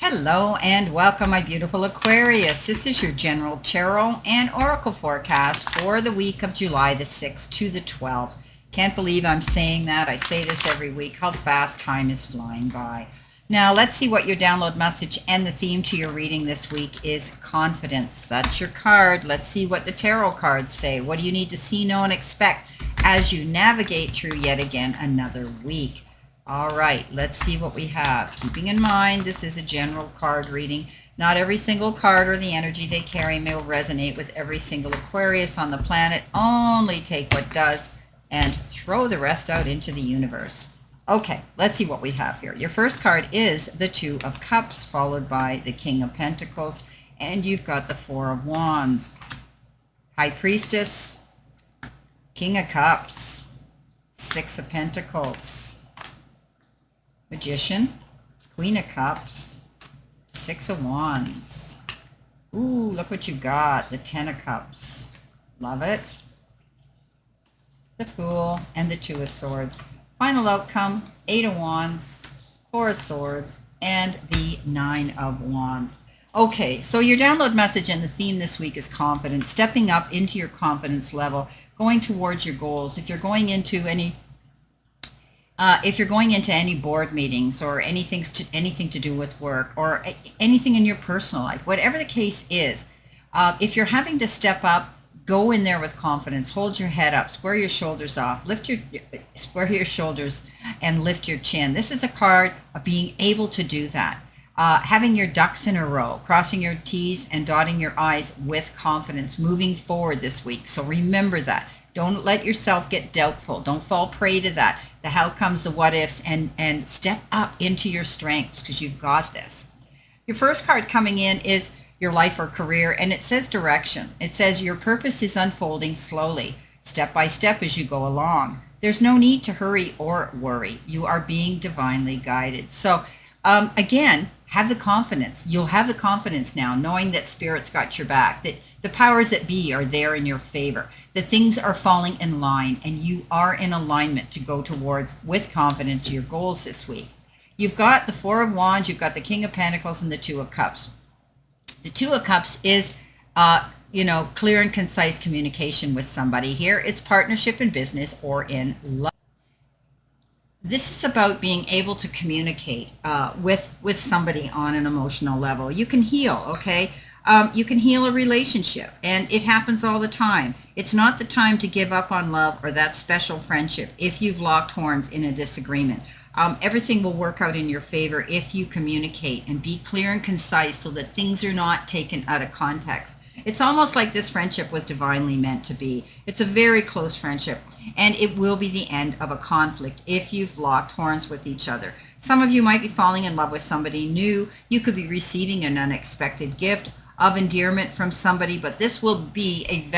Hello and welcome, my beautiful Aquarius. This is your general tarot and oracle forecast for the week of July the 6th to the 12th. Can't believe I'm saying that. I say this every week. How fast time is flying by. Now, let's see what your download message and the theme to your reading this week is confidence. That's your card. Let's see what the tarot cards say. What do you need to see, know, and expect as you navigate through yet again another week? All right, let's see what we have. Keeping in mind, this is a general card reading. Not every single card or the energy they carry may resonate with every single Aquarius on the planet. Only take what does and throw the rest out into the universe. Okay, let's see what we have here. Your first card is the Two of Cups, followed by the King of Pentacles, and you've got the Four of Wands. High Priestess, King of Cups, Six of Pentacles, Magician, Queen of Cups, Six of Wands. Ooh, look what you got, the Ten of Cups. Love it. The Fool and the Two of Swords. Final outcome, Eight of Wands, Four of Swords, and the Nine of Wands. Okay, so your download message and the theme this week is confidence, stepping up into your confidence level, going towards your goals. If you're going into any board meetings or anything to do with work or anything in your personal life, whatever the case is, if you're having to step up, go in there with confidence. Hold your head up, square your shoulders off, square your shoulders and lift your chin. This is a card of being able to do that. Having your ducks in a row, crossing your T's and dotting your I's with confidence, moving forward this week. So remember that. Don't let yourself get doubtful. Don't fall prey to that. The how comes, the what ifs, and step up into your strengths because you've got this. Your first card coming in is your life or career, and it says direction. It says your purpose is unfolding slowly, step by step as you go along. There's no need to hurry or worry. You are being divinely guided. So again, have the confidence. You'll have the confidence now, knowing that Spirit's got your back, that the powers that be are there in your favor, that things are falling in line, and you are in alignment to go towards, with confidence, your goals this week. You've got the Four of Wands, you've got the King of Pentacles, and the Two of Cups. The Two of Cups is, clear and concise communication with somebody. Here, it's partnership in business or in love. This is about being able to communicate with somebody on an emotional level. You can heal, okay? You can heal a relationship, and it happens all the time. It's not the time to give up on love or that special friendship if you've locked horns in a disagreement. Everything will work out in your favor if you communicate and be clear and concise so that things are not taken out of context. It's almost like this friendship was divinely meant to be. It's a very close friendship, and it will be the end of a conflict if you've locked horns with each other. Some of you might be falling in love with somebody new. You could be receiving an unexpected gift of endearment from somebody, but this will be a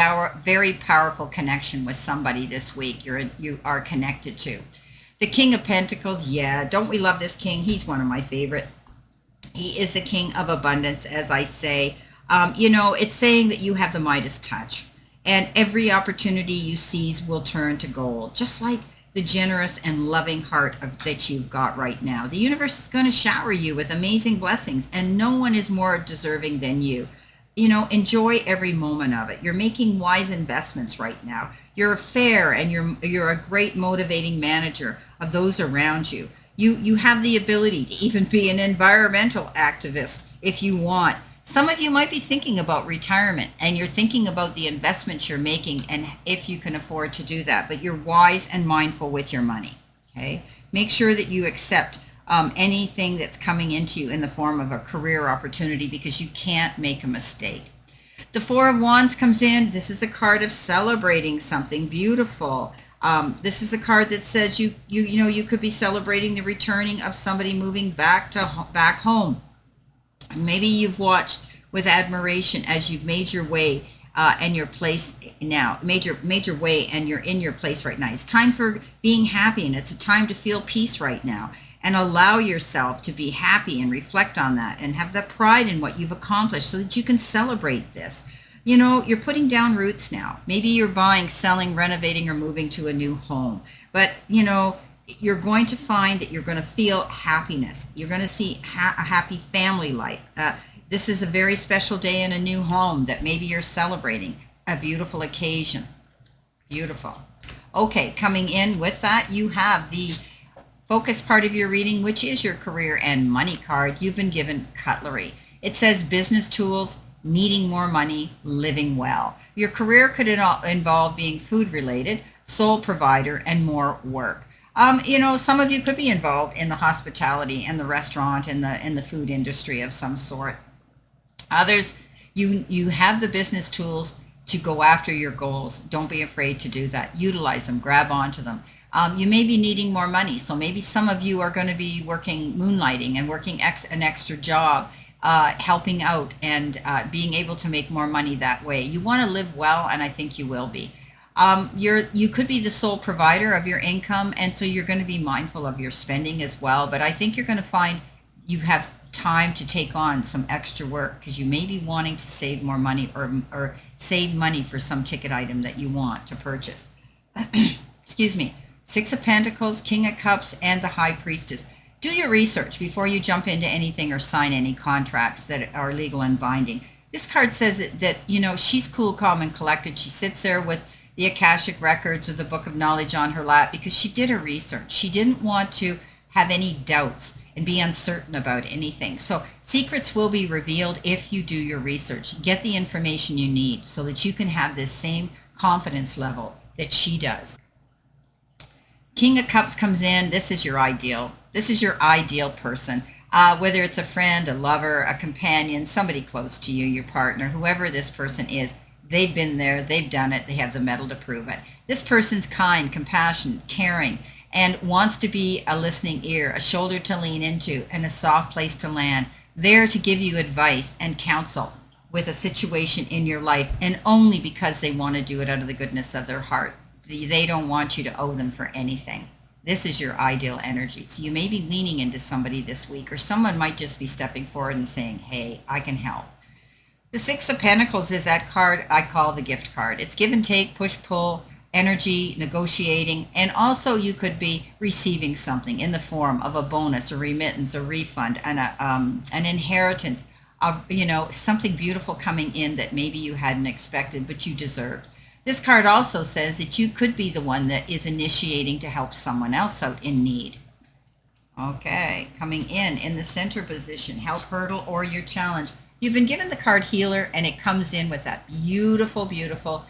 very powerful connection with somebody this week you are connected to. The King of Pentacles, yeah, don't we love this king? He's one of my favorite. He is the king of abundance, as I say. It's saying that you have the Midas touch, and every opportunity you seize will turn to gold, just like the generous and loving heart that you've got right now. The universe is going to shower you with amazing blessings, and no one is more deserving than you. Enjoy every moment of it. You're making wise investments right now. You're fair, and you're a great motivating manager of those around you. You have the ability to even be an environmental activist if you want. Some of you might be thinking about retirement, and you're thinking about the investments you're making and if you can afford to do that, but you're wise and mindful with your money, okay? Make sure that you accept anything that's coming into you in the form of a career opportunity because you can't make a mistake. The Four of Wands comes in. This is a card of celebrating something beautiful. This is a card that says you could be celebrating the returning of somebody moving back home. Maybe you've watched with admiration as you've made your way and your place now, made your way and you're in your place right now. It's time for being happy, and it's a time to feel peace right now, and allow yourself to be happy and reflect on that and have that pride in what you've accomplished so that you can celebrate this. You're putting down roots now. Maybe you're buying, selling, renovating, or moving to a new home. But, you're going to find that you're going to feel happiness. You're going to see a happy family life. This is a very special day in a new home that maybe you're celebrating. A beautiful occasion. Beautiful. Okay, coming in with that, you have the focus part of your reading, which is your career and money card. You've been given cutlery. It says business tools, needing more money, living well. Your career could involve being food related, sole provider, and more work. Some of you could be involved in the hospitality and the restaurant and the food industry of some sort. Others, you have the business tools to go after your goals. Don't be afraid to do that. Utilize them, grab onto them. You may be needing more money. So maybe some of you are going to be working moonlighting and working an extra job, helping out and being able to make more money that way. You want to live well, and I think you will be. You could be the sole provider of your income, and so you're going to be mindful of your spending as well. But I think you're going to find you have time to take on some extra work because you may be wanting to save more money or save money for some ticket item that you want to purchase. Excuse me. Six of Pentacles, King of Cups, and the High Priestess. Do your research before you jump into anything or sign any contracts that are legal and binding. This card says that she's cool, calm, and collected. She sits there with the Akashic Records or the Book of Knowledge on her lap because she did her research. She didn't want to have any doubts and be uncertain about anything. So secrets will be revealed if you do your research. Get the information you need so that you can have this same confidence level that she does. King of Cups comes in. This is your ideal. This is your ideal person. Whether it's a friend, a lover, a companion, somebody close to you, your partner, whoever this person is, they've been there, they've done it, they have the mettle to prove it. This person's kind, compassionate, caring, and wants to be a listening ear, a shoulder to lean into, and a soft place to land, there to give you advice and counsel with a situation in your life, and only because they want to do it out of the goodness of their heart. They don't want you to owe them for anything. This is your ideal energy. So you may be leaning into somebody this week, or someone might just be stepping forward and saying, hey, I can help. The Six of Pentacles is that card I call the gift card. It's give and take, push, pull, energy, negotiating, and also you could be receiving something in the form of a bonus, a remittance, a refund, and an inheritance of, something beautiful coming in that maybe you hadn't expected, but you deserved. This card also says that you could be the one that is initiating to help someone else out in need. Okay, coming in the center position, help, hurdle, or your challenge. You've been given the card Healer, and it comes in with that beautiful, beautiful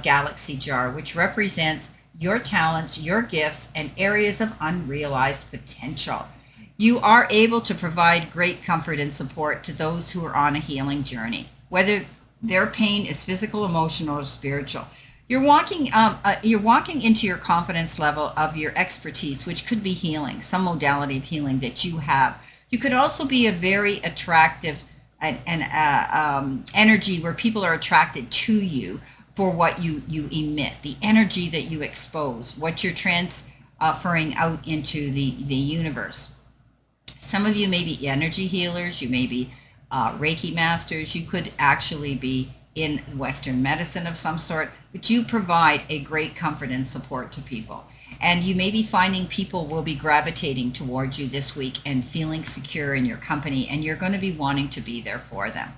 galaxy jar, which represents your talents, your gifts, and areas of unrealized potential. You are able to provide great comfort and support to those who are on a healing journey, whether their pain is physical, emotional, or spiritual. You're walking into your confidence level of your expertise, which could be healing, some modality of healing that you have. You could also be a very attractive energy where people are attracted to you for what you emit, the energy that you expose, what you're transferring out into the universe. Some of you may be energy healers, you may be Reiki masters, you could actually be in Western medicine of some sort, but you provide a great comfort and support to people. And you may be finding people will be gravitating towards you this week and feeling secure in your company, and you're going to be wanting to be there for them.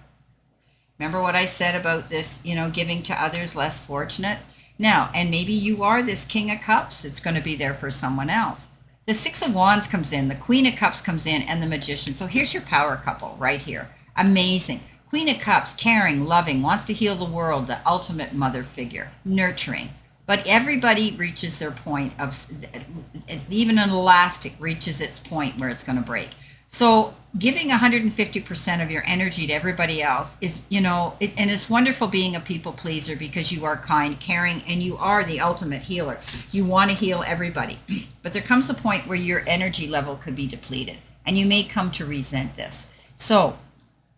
Remember what I said about this, giving to others less fortunate? Now, and maybe you are this King of Cups. It's going to be there for someone else. The Six of Wands comes in, the Queen of Cups comes in, and the Magician. So here's your power couple right here. Amazing. Queen of Cups, caring, loving, wants to heal the world, the ultimate mother figure, nurturing. But everybody reaches their point of, even an elastic reaches its point where it's going to break. So giving 150% of your energy to everybody else is, and it's wonderful being a people pleaser because you are kind, caring, and you are the ultimate healer. You want to heal everybody. But there comes a point where your energy level could be depleted, and you may come to resent this. So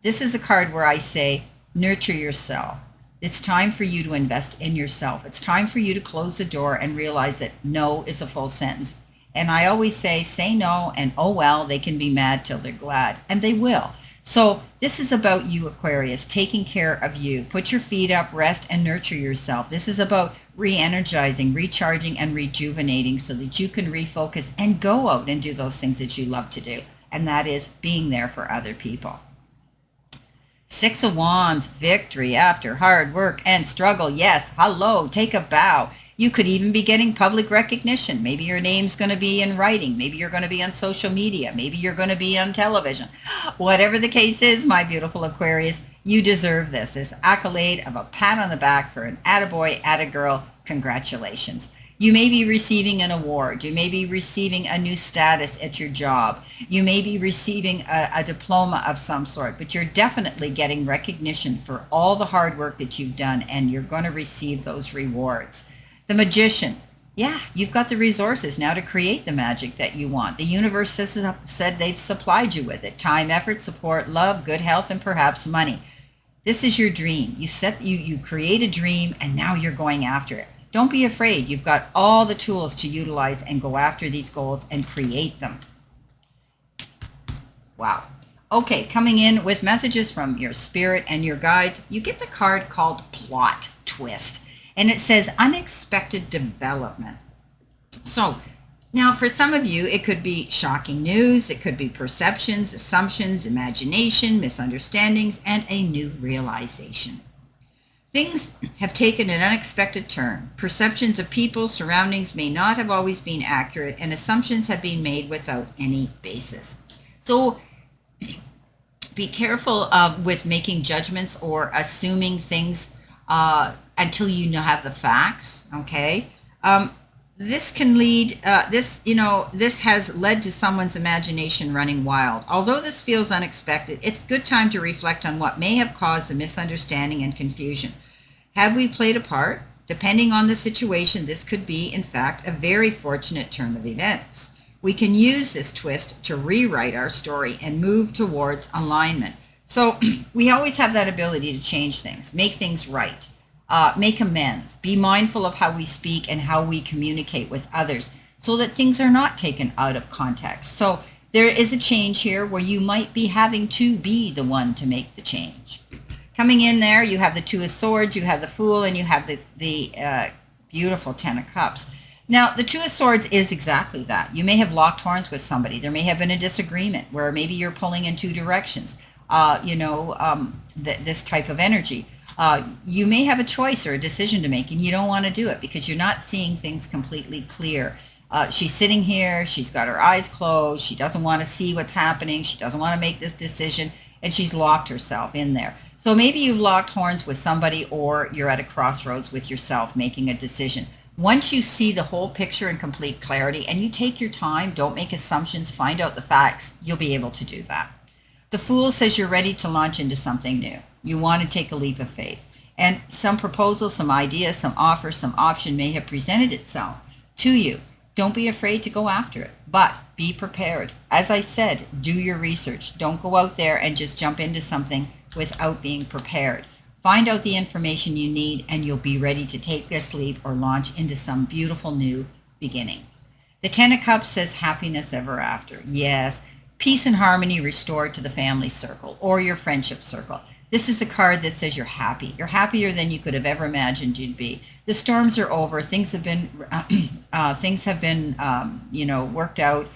this is a card where I say, nurture yourself. It's time for you to invest in yourself. It's time for you to close the door and realize that no is a full sentence. And I always say no, and oh well, they can be mad till they're glad. And they will. So this is about you, Aquarius, taking care of you. Put your feet up, rest, and nurture yourself. This is about re-energizing, recharging, and rejuvenating so that you can refocus and go out and do those things that you love to do. And that is being there for other people. 6 of Wands, victory after hard work and struggle. Yes, hello, take a bow. You could even be getting public recognition. Maybe your name's going to be in writing. Maybe you're going to be on social media. Maybe you're going to be on television. Whatever the case is, my beautiful Aquarius, you deserve this. This accolade of a pat on the back for an attaboy, attagirl. Congratulations. You may be receiving an award. You may be receiving a new status at your job. You may be receiving a diploma of some sort, but you're definitely getting recognition for all the hard work that you've done, and you're going to receive those rewards. The Magician. Yeah, you've got the resources now to create the magic that you want. The universe said they've supplied you with it. Time, effort, support, love, good health, and perhaps money. This is your dream. You create a dream, and now you're going after it. Don't be afraid. You've got all the tools to utilize and go after these goals and create them. Wow. Okay, coming in with messages from your spirit and your guides, you get the card called Plot Twist. And it says unexpected development. So now for some of you, it could be shocking news. It could be perceptions, assumptions, imagination, misunderstandings, and a new realization. Things have taken an unexpected turn. Perceptions of people, surroundings may not have always been accurate, and assumptions have been made without any basis. So be careful with making judgments or assuming things until you have the facts, okay? This can lead, this has led to someone's imagination running wild. Although this feels unexpected, it's a good time to reflect on what may have caused the misunderstanding and confusion. Have we played a part? Depending on the situation, this could be, in fact, a very fortunate turn of events. We can use this twist to rewrite our story and move towards alignment. So we always have that ability to change things, make things right. Make amends, be mindful of how we speak and how we communicate with others so that things are not taken out of context. So there is a change here where you might be having to be the one to make the change. Coming in there, you have the Two of Swords, you have the Fool, and you have the beautiful Ten of Cups. Now, the Two of Swords is exactly that. You may have locked horns with somebody. There may have been a disagreement where maybe you're pulling in two directions, this type of energy. You may have a choice or a decision to make, and you don't want to do it because you're not seeing things completely clear. She's sitting here, she's got her eyes closed, she doesn't want to see what's happening, she doesn't want to make this decision, and she's locked herself in there. So maybe you've locked horns with somebody, or you're at a crossroads with yourself making a decision. Once you see the whole picture in complete clarity and you take your time, don't make assumptions, find out the facts, you'll be able to do that. The Fool says you're ready to launch into something new. You want to take a leap of faith. And some proposal, some idea, some offer, some option may have presented itself to you. Don't be afraid to go after it, but be prepared. As I said, do your research. Don't go out there and just jump into something without being prepared. Find out the information you need and you'll be ready to take this leap or launch into some beautiful new beginning. The Ten of Cups says happiness ever after. Yes, peace and harmony restored to the family circle or your friendship circle. This is a card that says you're happy. You're happier than you could have ever imagined you'd be. The storms are over. Things have been, worked out.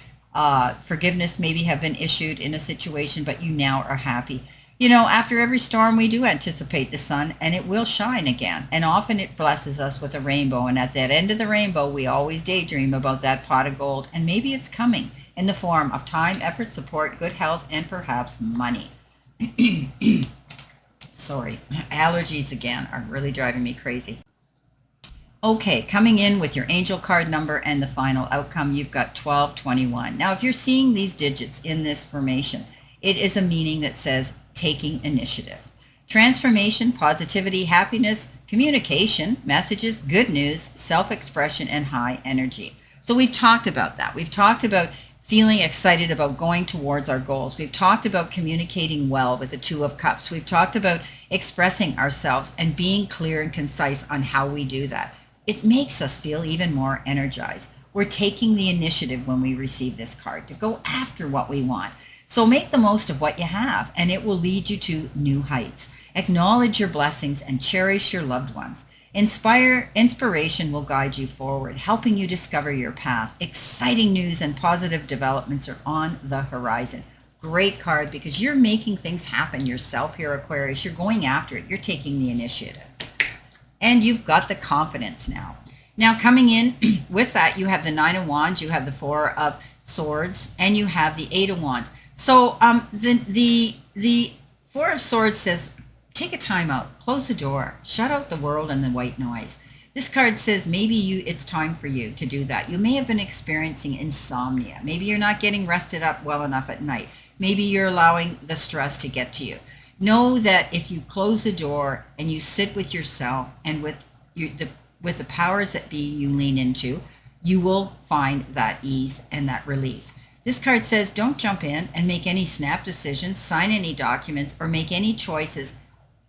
Forgiveness maybe have been issued in a situation, but you now are happy. After every storm, we do anticipate the sun, and it will shine again. And often it blesses us with a rainbow. And at that end of the rainbow, we always daydream about that pot of gold. And maybe it's coming in the form of time, effort, support, good health, and perhaps money. Sorry, allergies again are really driving me crazy. Okay, coming in with your angel card number and the final outcome, you've got 1221. Now, if you're seeing these digits in this formation, it is a meaning that says taking initiative. Transformation, positivity, happiness, communication, messages, good news, self-expression, and high energy. So we've talked about that. We've talked about feeling excited about going towards our goals. We've talked about communicating well with the Two of Cups. We've talked about expressing ourselves and being clear and concise on how we do that. It makes us feel even more energized. We're taking the initiative when we receive this card to go after what we want. So make the most of what you have, and it will lead you to new heights. Acknowledge your blessings and cherish your loved ones. Inspiration will guide you forward, helping you discover your path. Exciting news and positive developments are on the horizon. Great card because you're making things happen yourself here, Aquarius. You're going after it. You're taking the initiative. And you've got the confidence now. Now coming in with that, you have the Nine of Wands, you have the Four of Swords, and you have the Eight of Wands. So the Four of Swords says, take a time out, close the door, shut out the world and the white noise. This card says maybe it's time for you to do that. You may have been experiencing insomnia. Maybe you're not getting rested up well enough at night. Maybe you're allowing the stress to get to you. Know that if you close the door and you sit with yourself and with the powers that be you lean into, you will find that ease and that relief. This card says don't jump in and make any snap decisions, sign any documents, or make any choices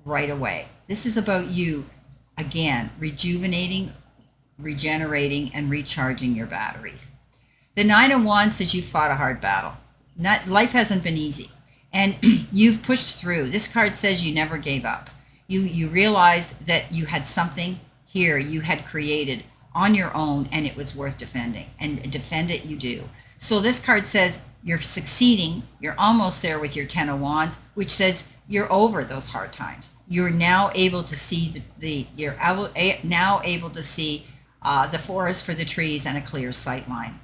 right away. This is about you, again, rejuvenating, regenerating, and recharging your batteries. The Nine of Wands says you fought a hard battle. Life hasn't been easy, and you've pushed through. This card says you never gave up. You realized that you had something here you had created on your own, and it was worth defending, and defend it you do. So this card says you're succeeding. You're almost there with your Ten of Wands, which says you're over those hard times. You're now able to see now able to see the forest for the trees and a clear sight line.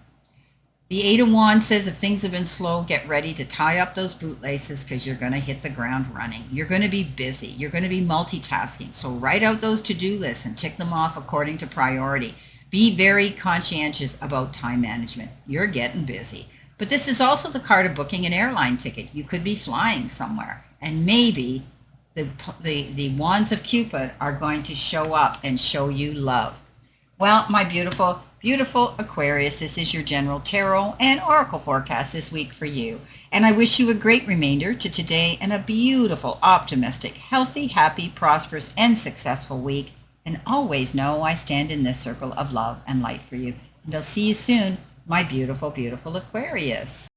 The Eight of Wands says if things have been slow, get ready to tie up those bootlaces because you're going to hit the ground running. You're going to be busy. You're going to be multitasking. So write out those to-do lists and tick them off according to priority. Be very conscientious about time management. You're getting busy. But this is also the card of booking an airline ticket. You could be flying somewhere, and maybe the Wands of Cupid are going to show up and show you love. Well, my beautiful, beautiful Aquarius, this is your general tarot and oracle forecast this week for you. And I wish you a great remainder to today and a beautiful, optimistic, healthy, happy, prosperous, and successful week. And always know I stand in this circle of love and light for you. And I'll see you soon, my beautiful, beautiful Aquarius.